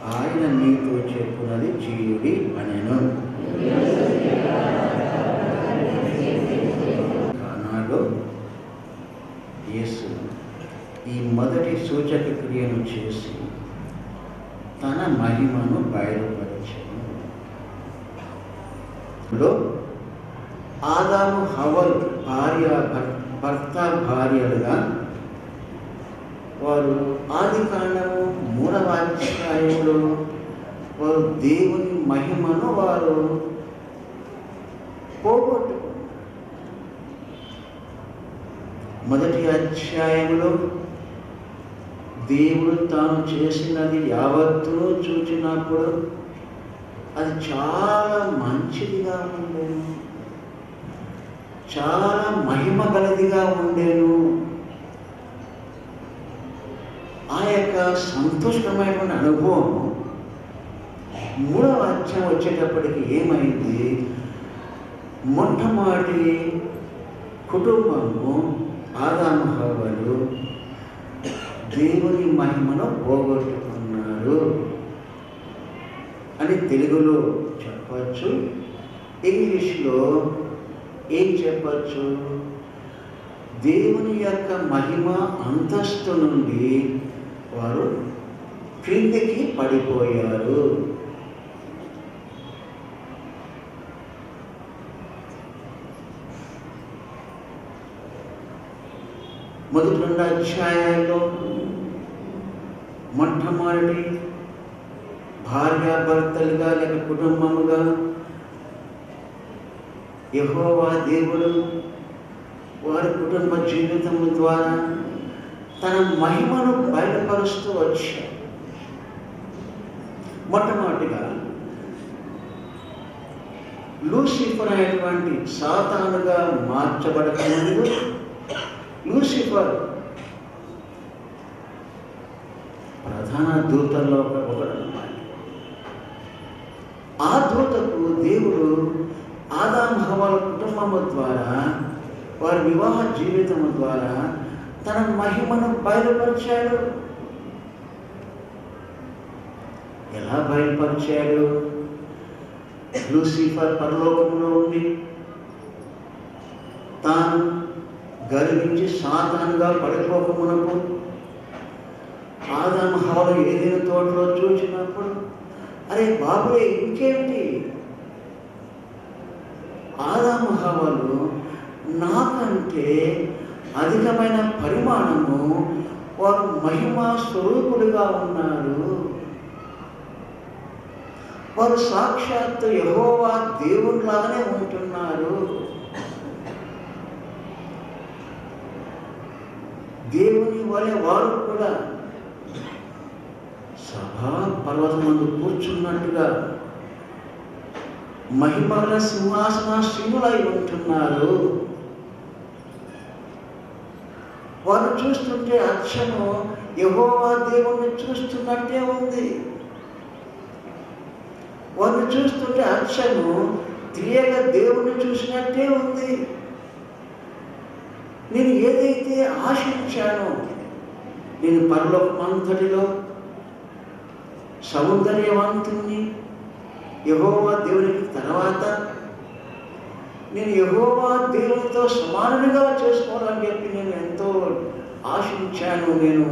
ఆయన నీతో చెప్పున్నది చేయుడి అనెను. ఆనాడు యేసు ఈ మొదటి సూచక క్రియను చేసి తన మహిమను బయలుపరిచాను. ఆదాము హవ్వలు భర్త భార్యలుగా వారు ఆదికాండము 3వ అధ్యాయంలో వారు దేవుని మహిమను వారు పోగొట్టుకున్నారు. మొదటి అధ్యాయంలో దేవుడు తాను చేసినది యావత్తును చూచినప్పుడు అది చాలా మంచిదిగా ఉండేను, చాలా మహిమ గలదిగా ఉండేను. ఆ యొక్క సంతోషమైనటువంటి అనుభవం 3వ అధ్యాయం వచ్చేటప్పటికి ఏమైంది? మొట్టమొదటి కుటుంబము ఆదాము హవ్వలు దేవుని మహిమను పోగొట్టుకున్నారు అని తెలుగులో చెప్పచ్చు. ఇంగ్లీష్లో ఏం చెప్పచ్చు? దేవుని యొక్క మహిమ అంతస్తు నుండి వారు క్రిందికి పడిపోయారు. మొదటి 2 అధ్యాయాల్లో మొట్టమొదటి భార్యాభర్తలుగా లేక కుటుంబముగా యెహోవా దేవుడు వారి కుటుంబ జీవితం ద్వారా తన మహిమను బయలుపరుస్తూ వచ్చాడు. మొట్టమొదటిగా లూసిఫర్ అనేటువంటి సాతానుగా మార్చబడకముందు లూసిఫర్ ప్రధాన దూతల్లో ఒకడన్నమాట. ఆ దూతకు దేవుడు ఆదాము హవ్వల కుటుంబము ద్వారా వారి వివాహ జీవితము ద్వారా తన మహిమను బయలుపరిచాడు. ఎలా బయలుపరిచాడు? లూసిఫర్ పరలోకంలో ఉండి తాను గర్వించి సాతానుగా పడిపోకమునకు ఆదాము హవ్వలు ఏదైనా తోటలో చూసినప్పుడు, అరే బాబురే ఇంకేమిటి, ఆదాము హవ్వలు నాకంటే అధికమైన పరిమాణము వారు మహిమా స్వరూపులుగా ఉన్నారు, వారు సాక్షాత్తు యెహోవా దేవునిలాగానే ఉంటున్నారు, దేవుని వలె వారు కూడా సభా పర్వతమందు కూర్చున్నట్టుగా మహిమల సింహాసనాసీనులై ఉంటున్నారు. వారు చూస్తుంటే అచ్చము యెహోవా దేవుణ్ణి చూస్తున్నట్టే ఉంది. వారిని చూస్తుంటే అచ్చము త్రియక దేవుణ్ణి చూసినట్టే ఉంది. నేను ఏదైతే ఆశించానో, నేను పరలోకమంతటిలో సౌందర్యవంతుణ్ణి యెహోవా దేవునికి తర్వాత నేను యెహోవా దేవునితో సమానంగా చేసుకోవాలని చెప్పి నేను ఎంతో ఆశించాను. నేను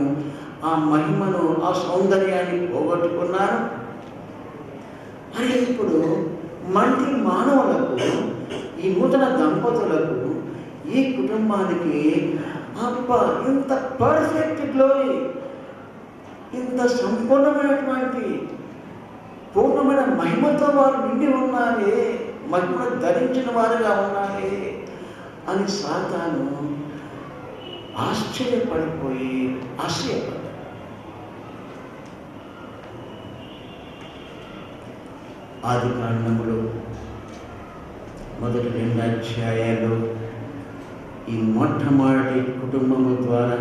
ఆ మహిమను, ఆ సౌందర్యాన్ని పోగొట్టుకున్నాను. అని ఇప్పుడు మంటి మానవులకు, ఈ నూతన దంపతులకు, ఈ కుటుంబానికి అబ్బా ఇంత పర్ఫెక్ట్ గ్లోరీ, ఇంత సంపూర్ణమైనటువంటి పూర్ణమైన మహిమతో వారు నిండి ఉన్నారే, మహిమను ధరించిన వారుగా ఉన్నారే అని సాతాను ఆశ్చర్యపడిపోయి ఆశ్చర్యపడ్డాడు. ఆదికాండములో మొదటి 2 అధ్యాయాలు ఈ మొట్టమొదటి కుటుంబము ద్వారా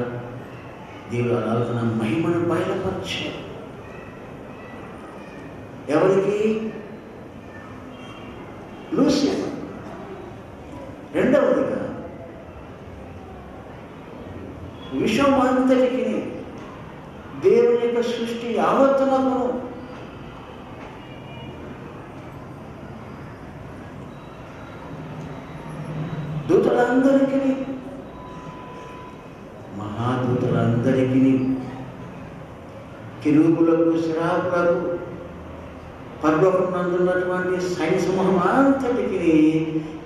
దేవుడు ఆరాధన మహిమను బయలుపరిచాడు. ఎవరికి? లూసిఫర్. రెండవదిగా విశ్వమంతటికి దేవుని యొక్క సృష్టి యావత్తునకు దూతలందరికీ, మహాదూతలందరికీ, కెరూబులకు, శరాపులకు, పరలోకమందున్నటువంటి సైన్య సమూహం అంతటికి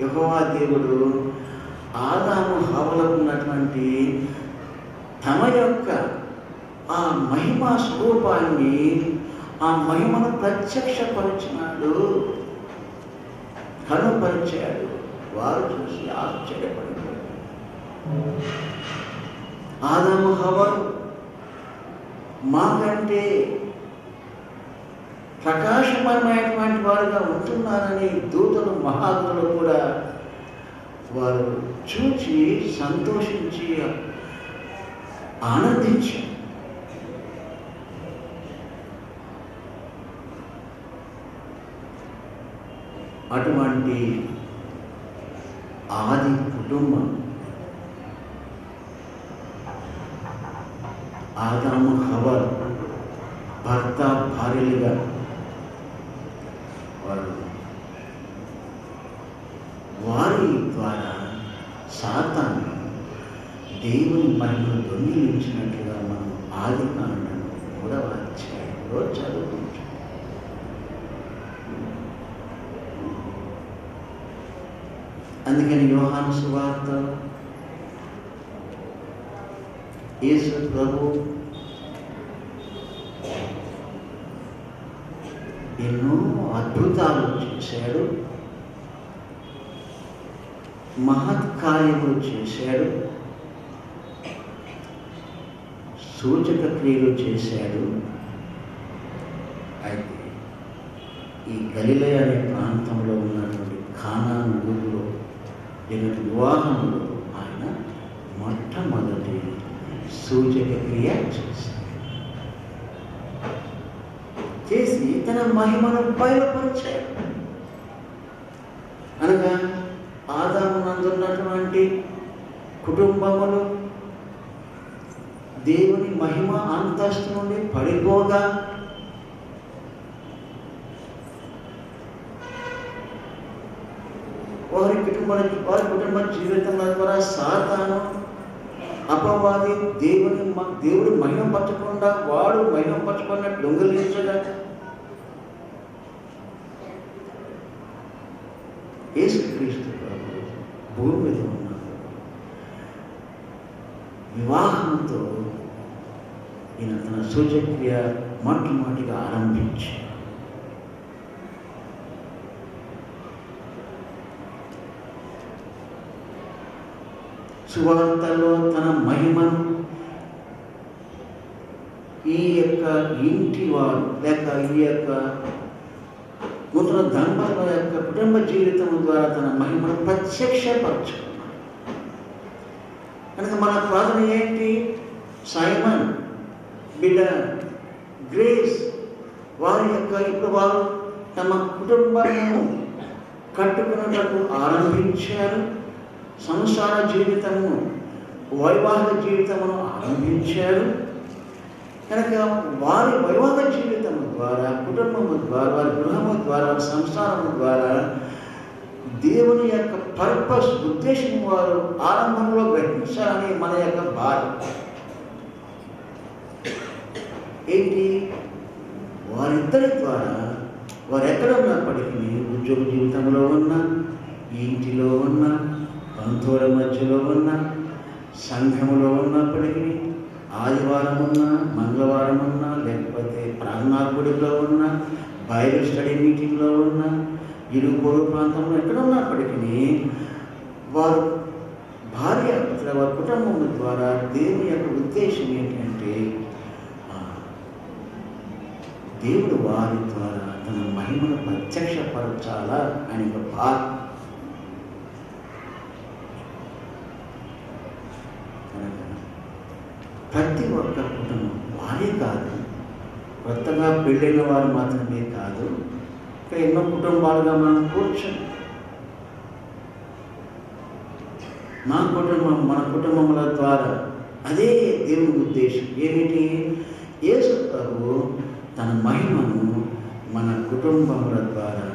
యెహోవా దేవుడు ఆదాము హవ్వలకు ఉన్నటువంటి తమ యొక్క ఆ మహిమ స్వరూపాన్ని, ఆ మహిమను ప్రత్యక్షపరిచినాడు, కనుపరిచాడు. వారు చూసి ఆశ్చర్యపడిపోయారు. ఆదాము హవ్వలు మాకంటే ప్రకాశమయమైనటువంటి వారుగా ఉంటున్నారని దూతలు, మహాదూతలు కూడా వారు చూచి సంతోషించి ఆనందించారు. అటువంటి ఆది కుటుంబం ఆదాము హవ్వలు భర్త భార్యలుగా వారి ద్వారా సాతాను దేవుని మహిమను దొంగిలించినట్లుగా మనం ఆదికాండం 3వ అధ్యాయంలో చదువుకుంటాం. అందుకని యోహాను సువార్త యేసు ప్రభు ఎన్నో అద్భుతాలు చేశాడు, మహత్కార్యములు చేశాడు, సూచక క్రియలు చేశాడు. అయితే ఈ గలిలయ అనే ప్రాంతంలో ఉన్నటువంటి కానాను ఊరిలో జరిగిన వివాహంలో ఆయన మొట్టమొదటి సూచక క్రియ చేసి తన మహిమను బయలుపరిచాడు. అనగా ఆదామునందున్నటువంటి కుటుంబములు దేవుని మహిమ అంతస్తు నుండి పడిపోగా వారి కుటుంబ జీవితంలో ద్వారా సాతాను అపవాది దేవుడు మహిమ పరచకుండా వాడు మహిమ పరచుకున్నట్టు దొంగిలించగా యేసుక్రీస్తు ప్రభు భూమి మీద ఉన్నారు. వివాహంతో ఈయన తన సూచక్రియ మొట్టమొదటిగా ఆరంభించి సువార్తలో తన మహిమను ఈ యొక్క ఇంటి వారు లేక ఈ యొక్క నూతన దంపతుల యొక్క కుటుంబ జీవితం ద్వారా తన మహిమను ప్రత్యక్షపరచుకున్నాడు. కనుక మన ప్రార్థన ఏంటి? సైమన్ బిడ్డ గ్రేస్ వారి యొక్క ఇప్పుడు వారు తమ కుటుంబాలను కట్టుకున్నట్టు ఆరంభించారు, సంసార జీవితము వైవాహిక జీవితమును ఆరంభించారు. కనుక వారి వైవాహిక జీవితము ద్వారా, కుటుంబము ద్వారా, వారి గృహము ద్వారా, సంసారము ద్వారా దేవుని యొక్క పర్పస్, ఉద్దేశం వారు ఆరంభంలో గ్రహించాలని మన యొక్క బాధ ఏంటి? వారిద్దరి ద్వారా వారు ఎక్కడ ఉన్నప్పటికీ, ఉద్యోగ జీవితంలో ఉన్న, ఇంటిలో ఉన్న, బంధువుల మధ్యలో ఉన్న, సంఘములో ఉన్నప్పటికీ, ఆదివారం ఉన్నా, మంగళవారం ఉన్నా, లేకపోతే ప్రార్థనాగుడిలో ఉన్న, బైబిల్ స్టడీ మీటింగ్లో ఉన్న, ఇరుగు ప్రాంతంలో ఎక్కడ ఉన్నప్పటికీ వారు భార్య వారి కుటుంబం ద్వారా దేవుని యొక్క ఉద్దేశం ఏంటంటే దేవుడు వారి ద్వారా తన మహిమను ప్రత్యక్షపరచాలా అని ఒక బాధ. ప్రతి ఒక్క కుటుంబం వారే కాదు, కొత్తగా పెళ్ళైన వారు మాత్రమే కాదు, ఇక్కడ ఎన్నో కుటుంబాలుగా మనం కూర్చొని మన కుటుంబముల ద్వారా అదే దేవుని ఉద్దేశం ఏమిటి? యేసు ప్రభువు తన మహిమను మన కుటుంబముల ద్వారా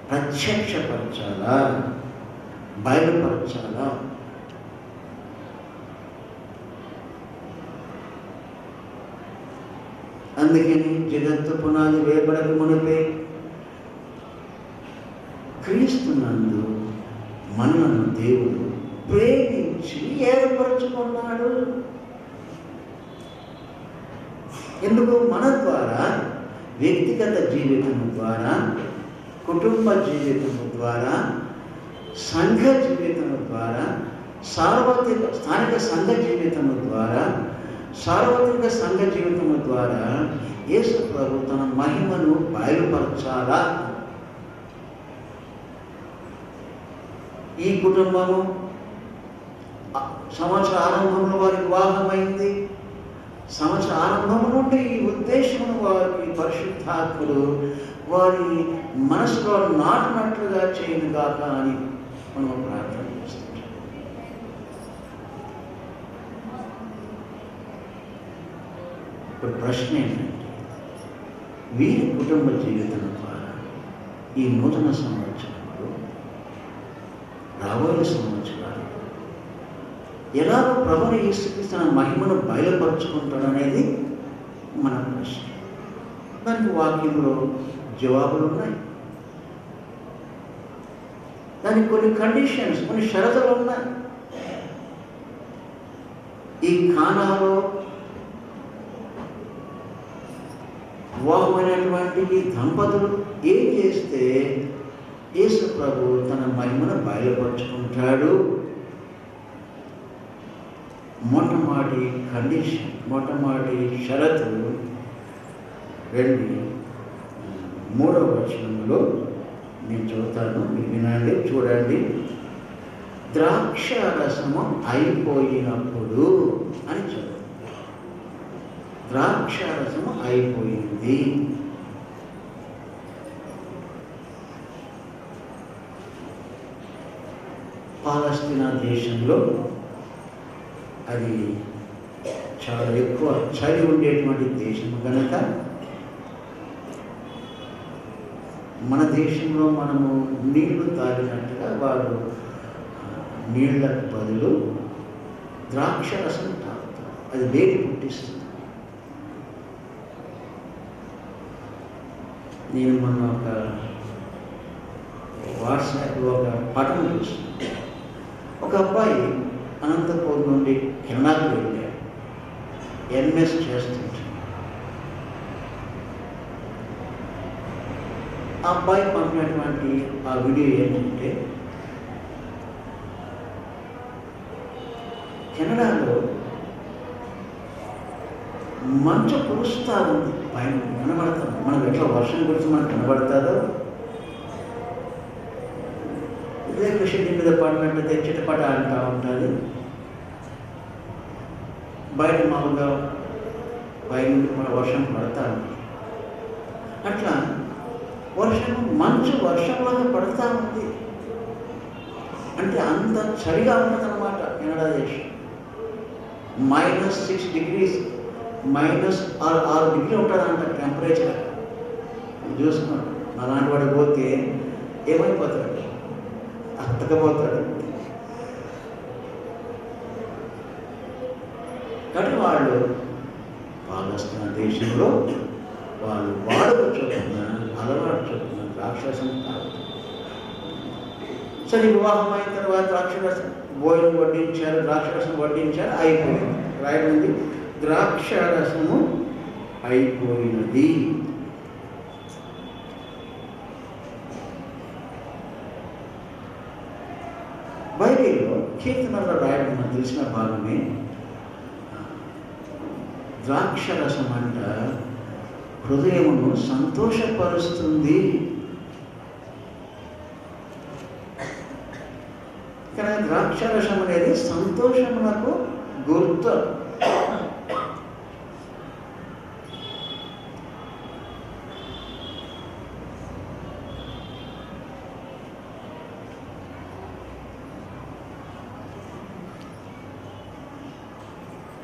ప్రత్యక్షపరచాలా. బయలుపరచాలా. అందుకని జగత్తు పునాది వేయబడక మునిపే క్రీస్తునందు మనలను దేవుడు ప్రేమించి ఏర్పరచుకున్నాడు. ఎందుకు? మన ద్వారా, వ్యక్తిగత జీవితము ద్వారా, కుటుంబ జీవితము ద్వారా, సంఘ జీవితము ద్వారా, స్థానిక సంఘ జీవితము ద్వారా, సార్వత్రిక సంఘ జీవితము ద్వారా యేసు ప్రభు తన మహిమను బయలుపరచాలా. ఈ కుటుంబము సంవత్సర ఆరంభంలో వారికి వివాహమైంది. సంవత్సర ఆరంభం నుండి ఈ ఉద్దేశం వారికి పరిశుద్ధాత్ముడు వారి మనసులో నాటినట్లుగా చేయను గాక అని మనం ప్రార్థన చేస్తాం. ఇప్పుడు ప్రశ్న ఏంటంటే, వీరి కుటుంబ జీవితం ద్వారా ఈ నూతన సంవత్సరంలో, రాబోయే సంవత్సరాలు ఎలాగ ప్రభుని యేసుక్రీస్తు తన మహిమను బయలుపరుచుకుంటాడనేది మన ప్రశ్న. దానికి వాక్యంలో జవాబులు ఉన్నాయి. దానికి కొన్ని కండిషన్స్, కొన్ని షరతులు ఉన్నాయి. ఈ కానాలో వివాహమైనటువంటి ఈ దంపతులు ఏం చేస్తే యేసు ప్రభు తన మహిమను బయలుపరుచుకుంటాడు? మొట్టమొదటి కండిషన్, మొట్టమొదటి షరతు 3వ వచనంలో నేను చదువుతాను, మీరు వినండి, చూడండి. ద్రాక్ష రసము అయిపోయినప్పుడు అని చదువు. ద్రాక్ష రసము అయిపోయింది. పాలస్తీనా దేశంలో అది చాలా ఎక్కువ చలి ఉండేటువంటి దేశం కనుక మన దేశంలో మనము నీళ్లు తాగినట్టుగా వారు నీళ్లకు బదులు ద్రాక్ష రసం తాగుతారు. అది వేడి పుట్టిస్తుంది. నేను మొన్న ఒక వాట్సాప్లో ఒక పటం చూస్తున్నాను. ఒక అబ్బాయి అనంతపూర్ నుండి కెనడాకు వెళ్ళాడు, ఎంఎస్ చేస్తుంటాడు. ఆ అబ్బాయి పంపినటువంటి ఆ వీడియో ఏంటంటే, కెనడాలో మంచు కురుస్తూ ఉంది, పైన కనబడుతుంది. మనకు ఎట్లా వర్షం కురిసి మనకు కనబడుతుందో, రేపు షెడ్డి మీద పడినట్లయితే చిటపట అంటూ ఉంటుంది. బయట మామూలుగా పైనుండి మన వర్షం పడతా ఉంది. అట్లా మంచు వర్షంలాగా పడతా ఉంది. అంటే అంత చలిగా ఉన్నదన్నమాట కెనడా దేశం. -6 degrees, -6 డిగ్రీ ఉంటుందంట టెంపరేచర్. చూసుకున్నాడు. అలాంటి వాడు పోతే ఏమైపోతాడు? అత్తకపోతాడు. కానీ వాళ్ళు పాలస్తీనా దేశంలో వాళ్ళు వాడుక చొప్పున, అలవాటు చొప్పున ద్రాక్షరసం తాగుతారు. సరే, వివాహం అయిన తర్వాత ద్రాక్షరసం భోజనం వడ్డించారు, ద్రాక్షరసం వడ్డించారు, అయిపోయింది. రాయబడింది ద్రాక్షరసము అయిపోయినది. బైబిల్లో కీర్తనలో రాయడం మనకు తెలిసిన భాగమే. ద్రాక్షరసం అంట హృదయమును సంతోషపరుస్తుంది. కానీ ద్రాక్షరసం అనేది సంతోషమునకు గుర్తు.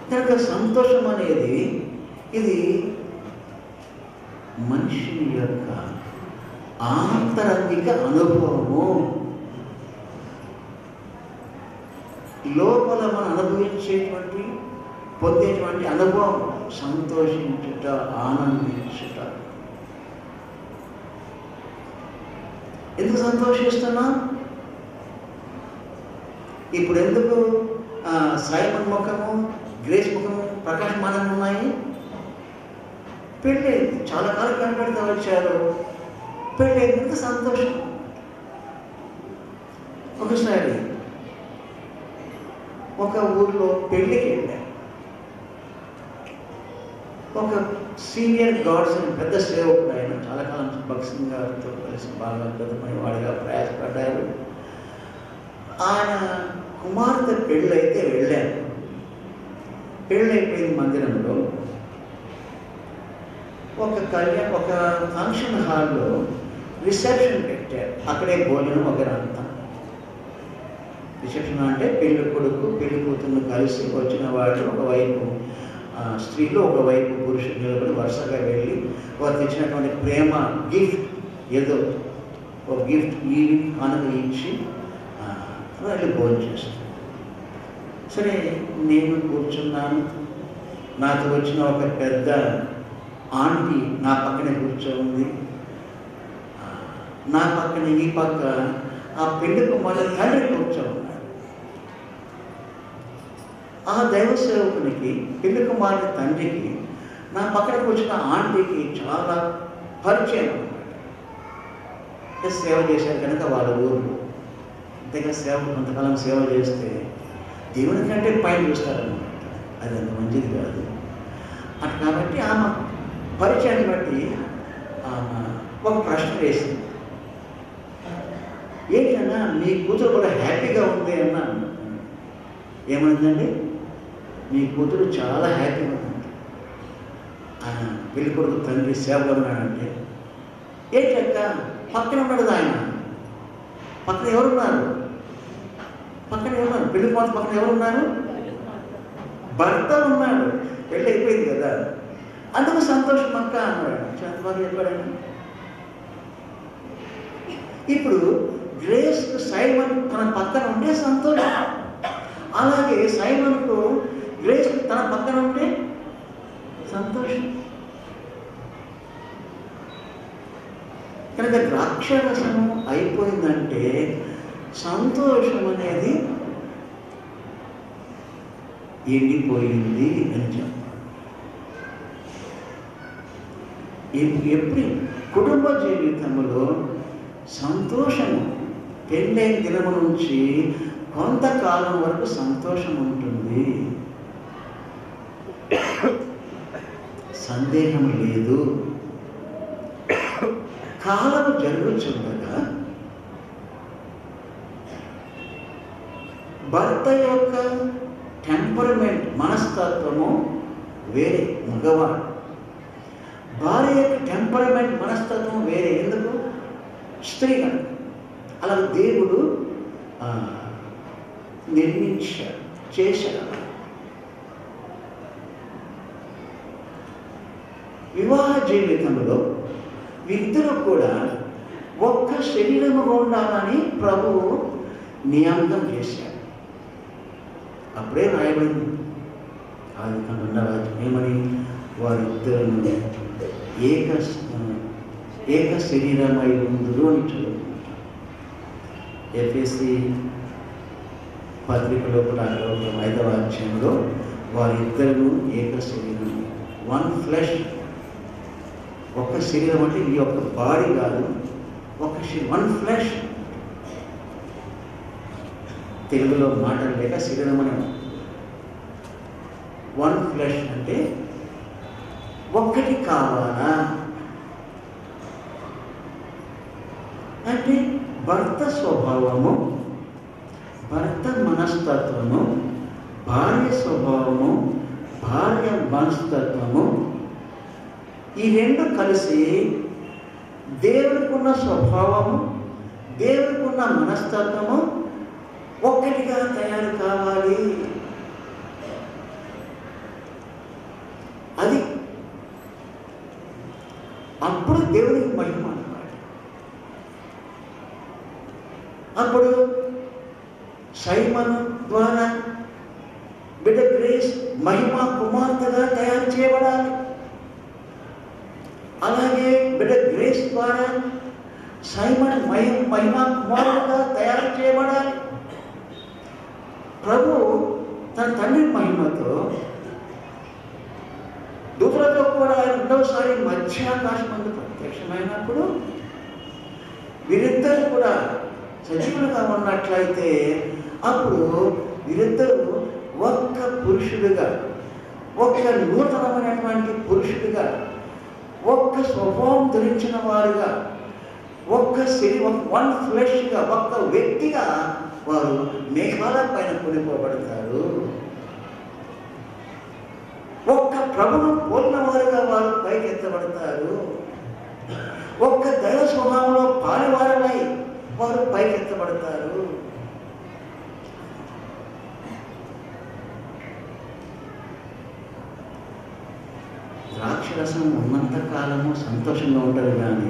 కనుక సంతోషం అనేది ఇది మనిషి యొక్క ఆంతరంగిక అనుభవము. లోపల మనం అనుభవించేటువంటి పొందేటువంటి అనుభవం సంతోషించుట, ఆనందించుట. ఎందుకు సంతోషిస్తున్నాం? ఇప్పుడు ఎందుకు సైమన్ ముఖము, గ్రేస్ ముఖము ప్రకాశమానంగా ఉన్నాయి? పెళ్ళైంది, చాలా కాలం కనబడుతూ వచ్చారు, పెళ్ళైంది, సంతోషం. ఒకసారి ఒక ఊర్లో పెళ్ళికి వెళ్ళారు. ఒక సీనియర్ గాడ్స్ అని పెద్ద సేవకుడు, ఆయన చాలా కాలం భక్సింగ్ గారితో కలిసి బాగా పెద్దమని వాడిగా ప్రయాసపడ్డారు. ఆయన కుమార్తె పెళ్ళైతే వెళ్ళారు. పెళ్ళైపోయింది మందిరంలో. ఒక ఫంక్షన్ హాల్లో రిసెప్షన్ పెట్టారు. అక్కడే భోజనం ఒకరంతా. రిసెప్షన్ అంటే పెళ్లి కొడుకు పెళ్లి కూతురును కలిసి వచ్చిన వాళ్ళు ఒకవైపు స్త్రీలు, ఒకవైపు పురుషులు నిలబడి వరుసగా వెళ్ళి వారు తెచ్చినటువంటి ప్రేమ గిఫ్ట్, ఏదో ఒక గిఫ్ట్ కానుక ఇచ్చి వాళ్ళు భోజనం చేస్తారు. సరే, నేను కూర్చున్నాను. నాతో వచ్చిన ఒక పెద్ద ఆంటీ నా పక్కనే కూర్చోంది. నా పక్కన ఈ పక్క ఆ పెళ్లి కుమారుడు తండ్రి కూర్చోన్నాడు. ఆ దైవ సేవకునికి, పెళ్లి కుమారుడి తండ్రికి నా పక్కన కూర్చున్న ఆంటీకి చాలా పరిచయం అన్నమాట. సేవ చేశారు కనుక వాళ్ళ ఊరు అంతేగా, సేవ కొంతకాలం సేవ చేస్తే దేవుని కంటే పైన చూస్తారన్నమాట. అది అంత మంచిది కాదు. అటు కాబట్టి ఆమె పరిచయాన్ని బట్టి ఆమె ఒక ప్రశ్న వేసింది. ఏంటన్నా మీ కూతురు కూడా హ్యాపీగా ఉంది అన్నా. ఏమైందండి? మీ కూతురు చాలా హ్యాపీగా ఉంది. ఆయన పెళ్లి కొడుకు తండ్రి సేవగా ఉన్నాడంటే, ఏంటక్క పక్కన ఉన్నాడు ఆయన. పక్కన ఎవరున్నారు? పెళ్లి కొడుకు పక్కన ఎవరున్నారు? భర్త ఉన్నాడు. పెళ్ళి అయిపోయింది కదా, అందుకు సంతోషం అక్క అన్నాడు. చంద్రబాబు చెప్పాడండి. ఇప్పుడు గ్రేస్ సైమన్ తన పక్కన ఉంటే సంతోషం, అలాగే సైమన్కు గ్రేస్ తన పక్కన ఉంటే సంతోషం. కనుక ద్రాక్షరసము అయిపోయిందంటే సంతోషం అనేది ఎండిపోయింది అని చెప్పాలి. ఎప్పుడు కుటుంబ జీవితంలో సంతోషము పెళ్ళైన దినము నుంచి కొంతకాలం వరకు సంతోషం ఉంటుంది, సందేహం లేదు. కాలం జరుగుతుండగా భర్త యొక్క టెంపరమెంట్, మనస్తత్వము వేరే, మగవాడు. భార్య యొక్క టెంపరమెంట్, మనస్తత్వం వేరే. ఎందుకు? స్త్రీ కనుక. అలా దేవుడు నిర్మించాడు, చేశాడు. వివాహ జీవితంలో వీరిద్దరూ కూడా ఒక్క శరీరముగా ఉండాలని ప్రభువు నియామకం చేశాడు. అప్పుడే రాయబడింది ఏమని? వారిద్దరు ఏక శరీరమై ఉందురు అని చదువుకుంటాం. ఎఫెసీ పత్రికలో 5వ అధ్యాయంలో వారిద్దరు ఏక శరీరం, వన్ ఫ్లెష్. ఒక శరీరం అంటే ఈ యొక్క బాడీ కాదు, ఒక వన్ ఫ్లెష్. తెలుగులో మాటలు లేక శరీరం అని. వన్ ఫ్లెష్ అంటే ఒక్కటి కావాలా అంటే భర్త స్వభావము, భర్త మనస్తత్వము, భార్య స్వభావము, భార్య మనస్తత్వము, ఈ రెండు కలిసి దేవునికి ఉన్న స్వభావము, దేవునికి ఉన్న మనస్తత్వము ఒక్కటిగా తయారు కావాలి. అది అప్పుడు దేవునికి మహిమ అన్నమాట. అప్పుడు సైమను ద్వారా బిడ్డ గ్రేస్ మహిమ కుమార్తెగా తయారు చేయబడాలి. అలాగే బిడ్డ గ్రేస్ ద్వారా సైమన్ మహిమ కుమారుడుగా తయారు చేయబడాలి. ప్రభు తన తండ్రి మహిమతో దూతలతో కూడా ఆయన రెండవసారి మధ్యాకాశం మందు ప్రత్యక్షమైనప్పుడు వీరిద్దరు కూడా సజీవులుగా ఉన్నట్లయితే అప్పుడు వీరిద్దరూ ఒక్క పురుషుడిగా, ఒక్క నూతనమైనటువంటి పురుషుడిగా, ఒక్క స్వభావం ధరించిన వారుగా, వన్ ఫ్లెష్గా, ఒక్క వ్యక్తిగా వారు మేఘాల పైన కొనిపోబడతారు. ఒక్క ప్రభును పోలిన వారుగా వారు పైకెత్తబడతారు. ఒక్క దైవ స్వభావంలో పాలువారలై వారు పైకెత్తబడతారు. ద్రాక్షరసం ఉన్నంత కాలము సంతోషంగా ఉంటారు, కానీ